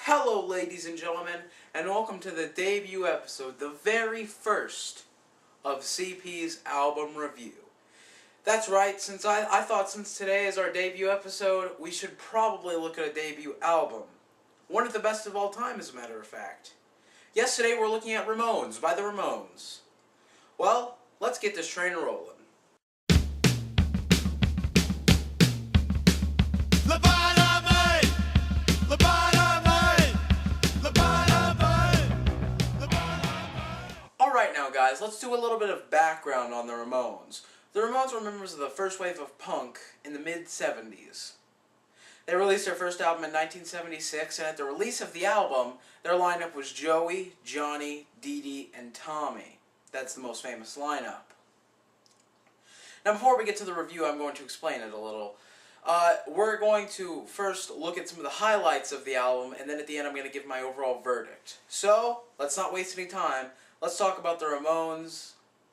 Hello ladies and gentlemen, and welcome to the debut episode, the very first of CP's album review. That's right, I thought since today is our debut episode, we should probably look at a debut album. One of the best of all time, as a matter of fact. Yesterday we're looking at Ramones by the Ramones. Well, let's get this train rolling. Alright now guys, let's do a little bit of background on the Ramones. The Ramones were members of the first wave of punk in the mid-70s. They released their first album in 1976, and at the release of the album, their lineup was Joey, Johnny, Dee Dee, and Tommy. That's the most famous lineup. Now before we get to the review, I'm going to explain it a little. We're going to first look at some of the highlights of the album, and then at the end I'm going to give my overall verdict. So, let's not waste any time. Let's talk about the Ramones'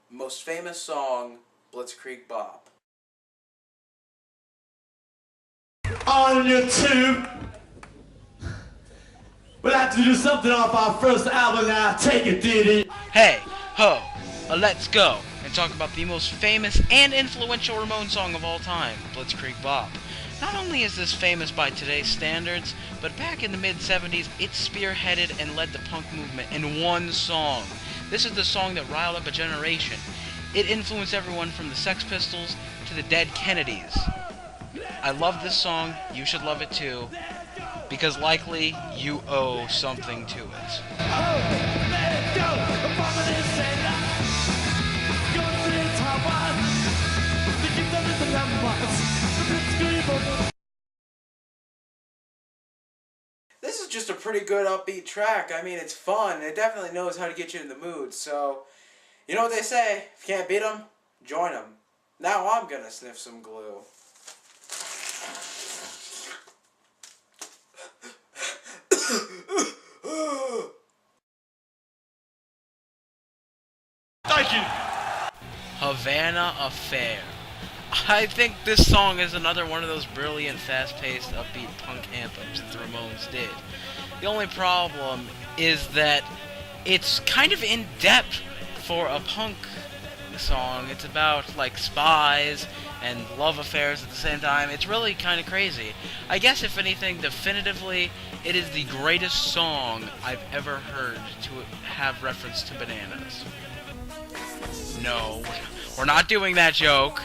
most famous song, Blitzkrieg Bop. On YouTube, we'll have to do something off our first album now. Take it, Diddy. Hey, ho, let's go and talk about the most famous and influential Ramones song of all time, Blitzkrieg Bop. Not only is this famous by today's standards, but back in the mid-70s, it spearheaded and led the punk movement in one song. This is the song that riled up a generation. It influenced everyone from the Sex Pistols to the Dead Kennedys. I love this song, you should love it too, because likely you owe something to it. This is just a pretty good upbeat track. I mean, it's fun. It definitely knows how to get you in the mood. So, you know what they say, if you can't beat them, join them. Now I'm gonna sniff some glue. Thank you. Havana Affair. I think this song is another one of those brilliant, fast-paced, upbeat punk anthems that the Ramones did. The only problem is that it's kind of in-depth for a punk song. It's about, like, spies and love affairs at the same time. It's really kind of crazy. I guess, if anything, definitively, it is the greatest song I've ever heard to have reference to bananas. No, we're not doing that joke.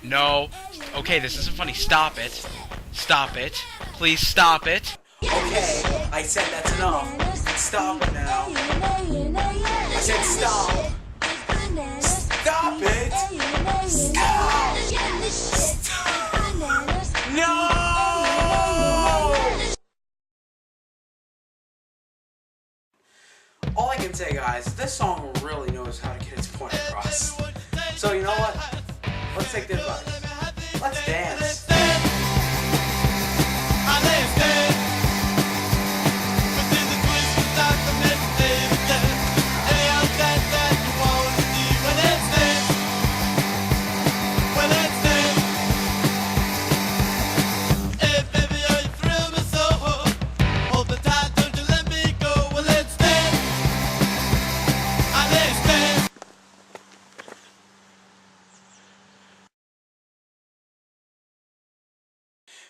No. Okay, this isn't funny. Stop it. Stop it. Please stop it. Okay, I said that's enough. Stop it now. I said stop. Stop it. Stop. Stop. No! All I can say, guys, this song really knows how to get its point across. So, you know what? Let's take the advice. Let's dance.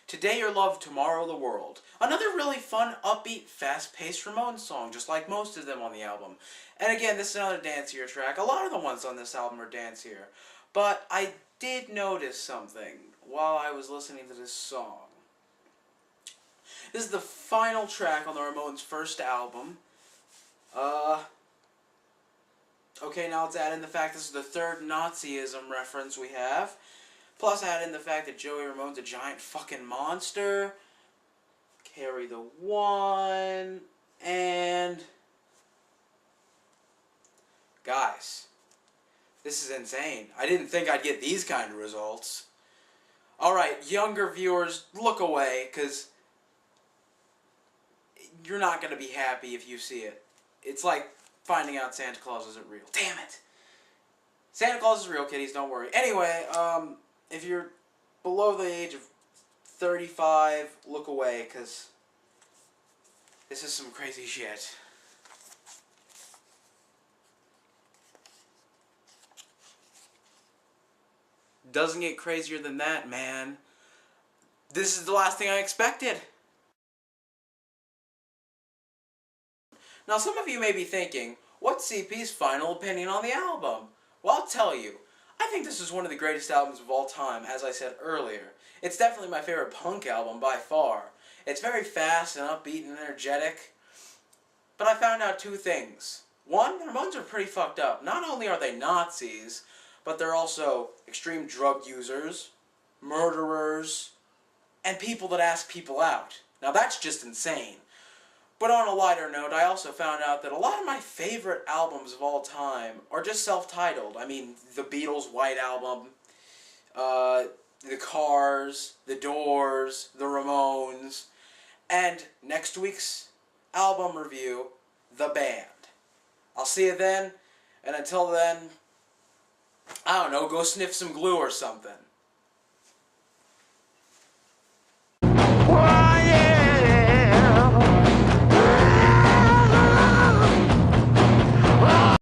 Today Your Love, Tomorrow the World. Another really fun, upbeat, fast-paced Ramones song, just like most of them on the album. And again, this is another dancier track. A lot of the ones on this album are dancier. But I did notice something while I was listening to this song. This is the final track on the Ramones' first album. Okay, now let's add in the fact this is the third Nazism reference we have. Plus add in the fact that Joey Ramone's a giant fucking monster. Carry the one. And... guys, this is insane. I didn't think I'd get these kind of results. Alright, younger viewers, look away, because you're not going to be happy if you see it. It's like finding out Santa Claus isn't real. Damn it! Santa Claus is real, kiddies, don't worry. Anyway, if you're below the age of 35, look away, because This is some crazy shit. Doesn't get crazier than that, man. This is the last thing I expected. Now, some of you may be thinking, what's CP's final opinion on the album? Well, I'll tell you. I think this is one of the greatest albums of all time, as I said earlier. It's definitely my favorite punk album by far. It's very fast and upbeat and energetic. But I found out two things. One, the Ramones are pretty fucked up. Not only are they Nazis, but they're also extreme drug users, murderers, and people that ask people out. Now that's just insane. But on a lighter note, I also found out that a lot of my favorite albums of all time are just self-titled. I mean, the Beatles' White Album, the Cars, the Doors, the Ramones, and next week's album review, The Band. I'll see you then, and until then, I don't know, go sniff some glue or something.